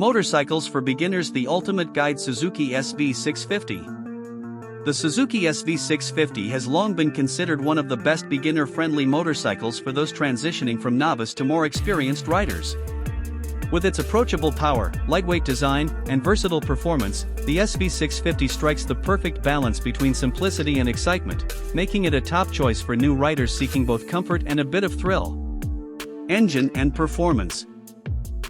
Motorcycles for beginners, the ultimate guide. Suzuki SV650. The Suzuki SV650 has long been considered one of the best beginner-friendly motorcycles for those transitioning from novice to more experienced riders. With its approachable power, lightweight design, and versatile performance, the SV650 strikes the perfect balance between simplicity and excitement, making it a top choice for new riders seeking both comfort and a bit of thrill. Engine and performance.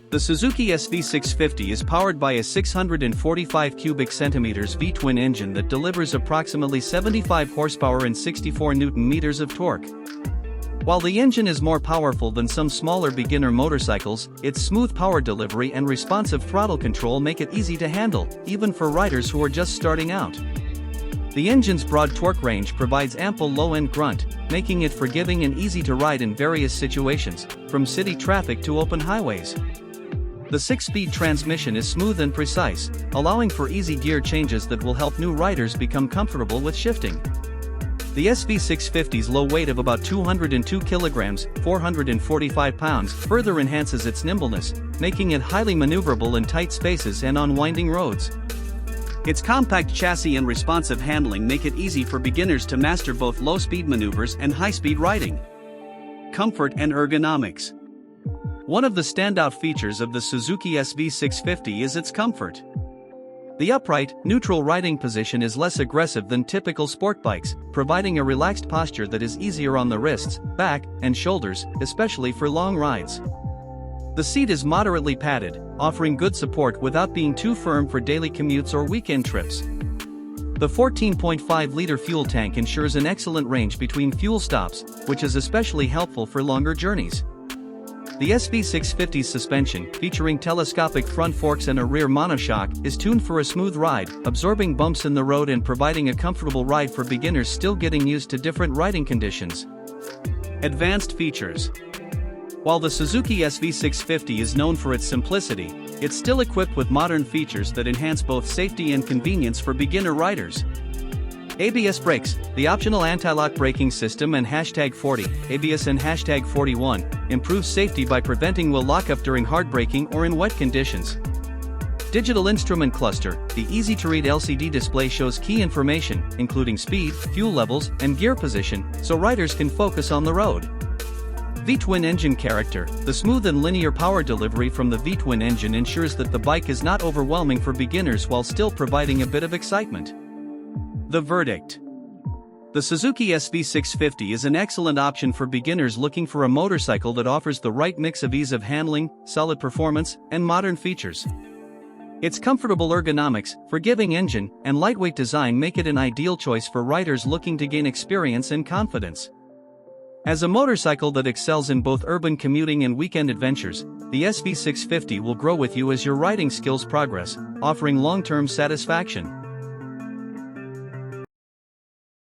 The Suzuki SV650 is powered by a 645 cubic centimeters V-twin engine that delivers approximately 75 horsepower and 64 Newton-meters of torque. While the engine is more powerful than some smaller beginner motorcycles, its smooth power delivery and responsive throttle control make it easy to handle, even for riders who are just starting out. The engine's broad torque range provides ample low-end grunt, making it forgiving and easy to ride in various situations, from city traffic to open highways. The 6-speed transmission is smooth and precise, allowing for easy gear changes that will help new riders become comfortable with shifting. The SV650's low weight of about 202 kilograms, 445 pounds, further enhances its nimbleness, making it highly maneuverable in tight spaces and on winding roads. Its compact chassis and responsive handling make it easy for beginners to master both low-speed maneuvers and high-speed riding. Comfort and ergonomics. One of the standout features of the Suzuki SV650 is its comfort. The upright, neutral riding position is less aggressive than typical sport bikes, providing a relaxed posture that is easier on the wrists, back, and shoulders, especially for long rides. The seat is moderately padded, offering good support without being too firm for daily commutes or weekend trips. The 14.5-liter fuel tank ensures an excellent range between fuel stops, which is especially helpful for longer journeys. The SV650's suspension, featuring telescopic front forks and a rear monoshock, is tuned for a smooth ride, absorbing bumps in the road and providing a comfortable ride for beginners still getting used to different riding conditions. Advanced features. While the Suzuki SV650 is known for its simplicity, it's still equipped with modern features that enhance both safety and convenience for beginner riders. ABS brakes, the optional anti-lock braking system, and #40 ABS and #41 improves safety by preventing wheel lockup during hard braking or in wet conditions. Digital instrument cluster, the easy-to-read LCD display shows key information, including speed, fuel levels, and gear position, so riders can focus on the road. V-twin engine character, the smooth and linear power delivery from the V-twin engine ensures that the bike is not overwhelming for beginners while still providing a bit of excitement. The verdict. The Suzuki SV650 is an excellent option for beginners looking for a motorcycle that offers the right mix of ease of handling, solid performance, and modern features. Its comfortable ergonomics, forgiving engine, and lightweight design make it an ideal choice for riders looking to gain experience and confidence. As a motorcycle that excels in both urban commuting and weekend adventures, the SV650 will grow with you as your riding skills progress, offering long-term satisfaction.